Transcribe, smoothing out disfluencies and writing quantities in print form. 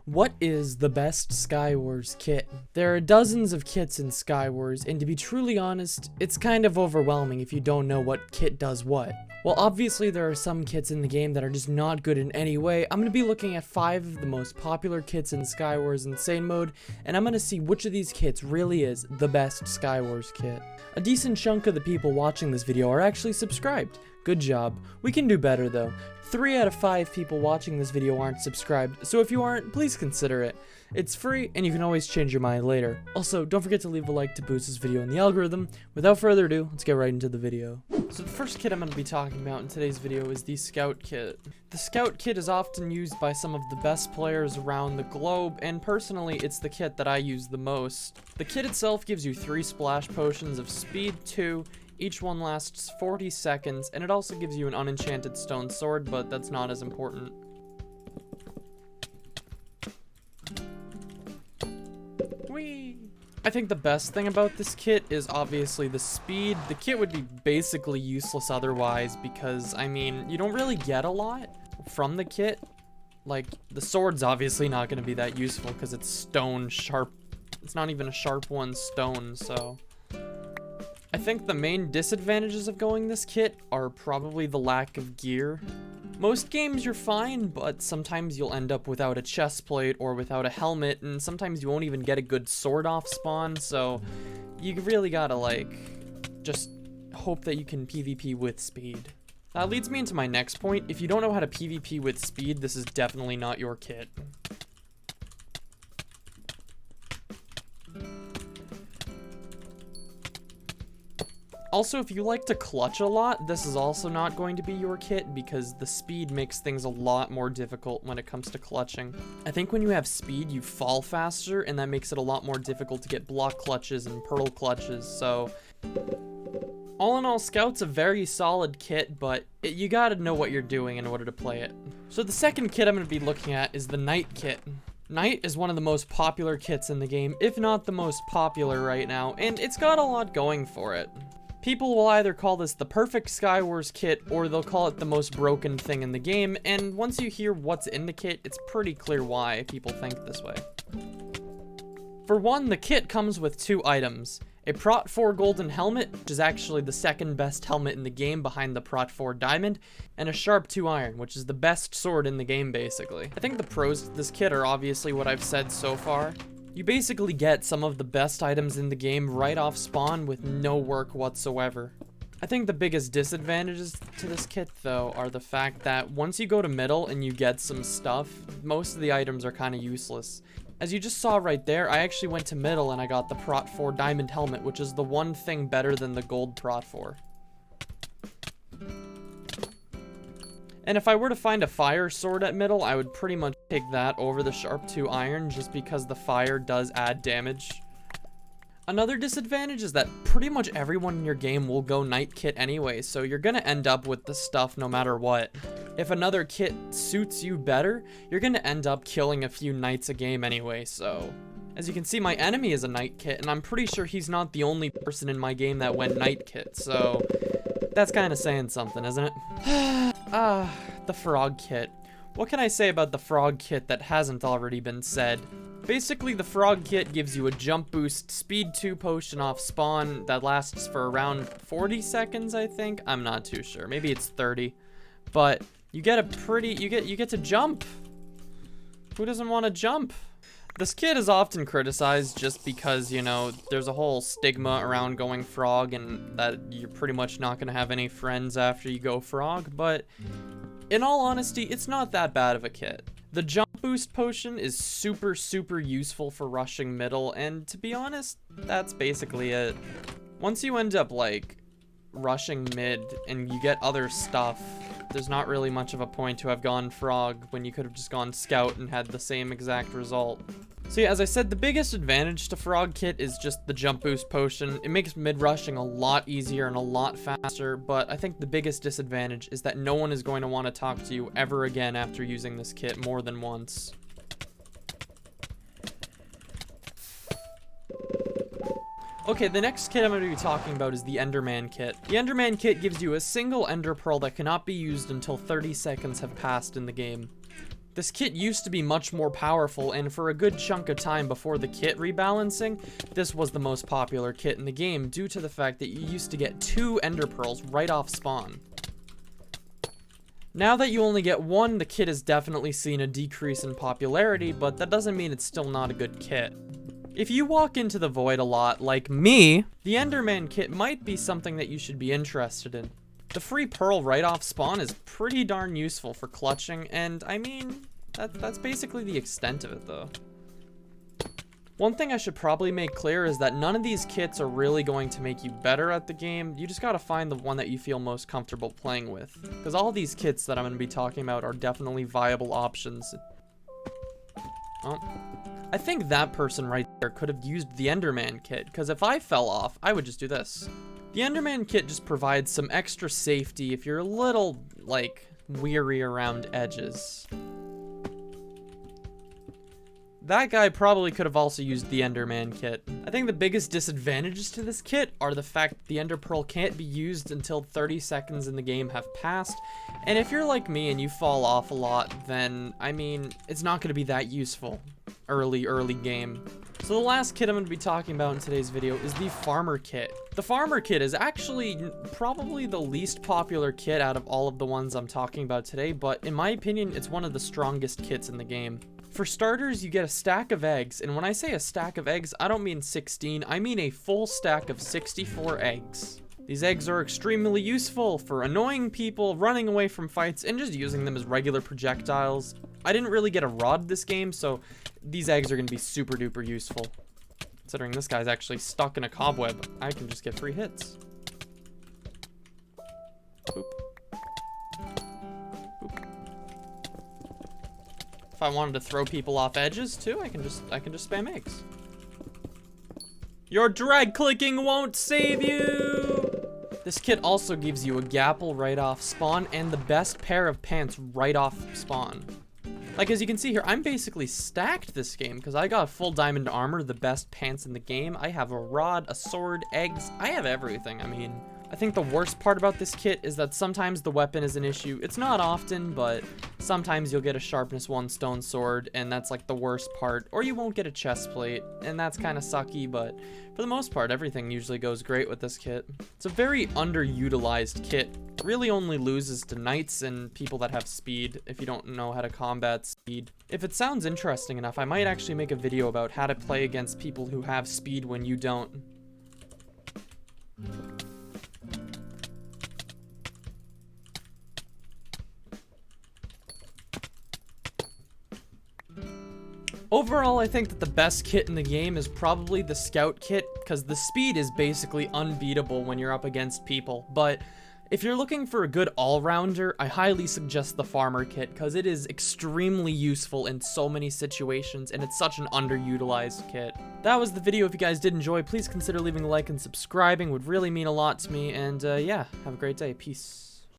What is the best Skywars kit? There are dozens of kits in Skywars, and to be truly honest, it's kind of overwhelming if you don't know what kit does what. Well, obviously there are some kits in the game that are just not good in any way. I'm going to be looking at 5 of the most popular kits in Skywars Insane Mode, and I'm going to see which of these kits really is the best Skywars kit. A decent chunk of the people watching this video are actually subscribed. Good job. We can do better though. 3 out of 5 people watching this video aren't subscribed, so if you aren't, please consider it. It's free, and you can always change your mind later. Also, don't forget to leave a like to boost this video in the algorithm. Without further ado, let's get right into the video. So the first kit I'm going to be talking about in today's video is the Scout Kit. The Scout Kit is often used by some of the best players around the globe, and personally, it's the kit that I use the most. The kit itself gives you 3 splash potions of speed 2, each one lasts 40 seconds, and it also gives you an unenchanted stone sword, but that's not as important. Whee! I think the best thing about this kit is obviously the speed. The kit would be basically useless otherwise because, I mean, you don't really get a lot from the kit. Like, the sword's obviously not going to be that useful because it's stone sharp. It's not even a sharp one stone, so... I think the main disadvantages of going this kit are probably the lack of gear. Most games you're fine, but sometimes you'll end up without a chest plate or without a helmet, and sometimes you won't even get a good sword off spawn, so you really gotta, like, just hope that you can PvP with speed. That leads me into my next point. If you don't know how to PvP with speed, this is definitely not your kit. Also, if you like to clutch a lot, this is also not going to be your kit because the speed makes things a lot more difficult when it comes to clutching. I think when you have speed, you fall faster, and that makes it a lot more difficult to get block clutches and pearl clutches, so... all in all, Scout's a very solid kit, but you gotta know what you're doing in order to play it. So the second kit I'm going to be looking at is the Knight kit. Knight is one of the most popular kits in the game, if not the most popular right now, and it's got a lot going for it. People will either call this the perfect Skywars kit, or they'll call it the most broken thing in the game, and once you hear what's in the kit, it's pretty clear why people think this way. For one, the kit comes with 2 items. A Prot 4 golden helmet, which is actually the second best helmet in the game behind the Prot 4 diamond, and a Sharp 2 iron, which is the best sword in the game basically. I think the pros to this kit are obviously what I've said so far. You basically get some of the best items in the game right off spawn with no work whatsoever. I think the biggest disadvantages to this kit though are the fact that once you go to middle and you get some stuff, most of the items are kind of useless. As you just saw right there, I actually went to middle and I got the Prot 4 diamond helmet, which is the one thing better than the gold Prot 4. And if I were to find a fire sword at middle, I would pretty much take that over the Sharp 2 iron just because the fire does add damage. Another disadvantage is that pretty much everyone in your game will go Knight kit anyway, so you're gonna end up with the stuff no matter what. If another kit suits you better, you're gonna end up killing a few Knights a game anyway, so... As you can see, my enemy is a Knight kit, and I'm pretty sure he's not the only person in my game that went Knight kit, so... That's kind of saying something, isn't it? The Frog Kit. What can I say about the Frog Kit that hasn't already been said? Basically, the Frog Kit gives you a jump boost, speed 2 potion off spawn that lasts for around 40 seconds, I think? I'm not too sure. Maybe it's 30. But you get a pretty... You get to jump. Who doesn't want to jump? This kit is often criticized just because, you know, there's a whole stigma around going frog and that you're pretty much not going to have any friends after you go frog, but in all honesty, it's not that bad of a kit. The jump boost potion is super useful for rushing middle, and to be honest, that's basically it. Once you end up, like, rushing mid and you get other stuff, there's not really much of a point to have gone frog when you could have just gone scout and had the same exact result. So yeah, as I said, the biggest advantage to frog kit is just the jump boost potion. It makes mid rushing a lot easier and a lot faster, but I think the biggest disadvantage is that no one is going to want to talk to you ever again after using this kit more than once. Okay, the next kit I'm going to be talking about is the Enderman kit. The Enderman kit gives you a single Ender Pearl that cannot be used until 30 seconds have passed in the game. This kit used to be much more powerful, and for a good chunk of time before the kit rebalancing, this was the most popular kit in the game due to the fact that you used to get 2 ender pearls right off spawn. Now that you only get 1, the kit has definitely seen a decrease in popularity, but that doesn't mean it's still not a good kit. If you walk into the void a lot, like me, the Enderman kit might be something that you should be interested in. The free pearl right off spawn is pretty darn useful for clutching, and I mean, that's basically the extent of it though. One thing I should probably make clear is that none of these kits are really going to make you better at the game. You just gotta find the one that you feel most comfortable playing with. Because all these kits that I'm gonna be talking about are definitely viable options. Oh. I think that person right there could have used the Enderman kit, because if I fell off, I would just do this. The Enderman kit just provides some extra safety if you're a little, like, weary around edges. That guy probably could have also used the Enderman kit. I think the biggest disadvantages to this kit are the fact that the Ender Pearl can't be used until 30 seconds in the game have passed. And if you're like me and you fall off a lot, then, I mean, it's not going to be that useful early game. So the last kit I'm going to be talking about in today's video is the Farmer kit. The Farmer kit is actually probably the least popular kit out of all of the ones I'm talking about today, but in my opinion, it's one of the strongest kits in the game. For starters, you get a stack of eggs, and when I say a stack of eggs, I don't mean 16, I mean a full stack of 64 eggs. These eggs are extremely useful for annoying people, running away from fights, and just using them as regular projectiles. I didn't really get a rod this game, so these eggs are going to be super duper useful. Considering this guy's actually stuck in a cobweb, I can just get free hits. Boop. Boop. If I wanted to throw people off edges too, I can just spam eggs. Your drag clicking won't save you! This kit also gives you a gapple right off spawn and the best pair of pants right off spawn. Like, as you can see here, I'm basically stacked this game because I got full diamond armor, the best pants in the game. I have a rod, a sword, eggs. I have everything. I mean, I think the worst part about this kit is that sometimes the weapon is an issue. It's not often, but sometimes you'll get a sharpness 1 stone sword, and that's like the worst part. Or you won't get a chest plate, and that's kind of sucky, but for the most part, everything usually goes great with this kit. It's a very underutilized kit. It really only loses to knights and people that have speed if you don't know how to combat speed. If it sounds interesting enough, I might actually make a video about how to play against people who have speed when you don't. Overall, I think that the best kit in the game is probably the Scout kit, because the speed is basically unbeatable when you're up against people. But if you're looking for a good all-rounder, I highly suggest the Farmer kit, because it is extremely useful in so many situations, and it's such an underutilized kit. That was the video. If you guys did enjoy, please consider leaving a like and subscribing. It would really mean a lot to me, and yeah, have a great day. Peace.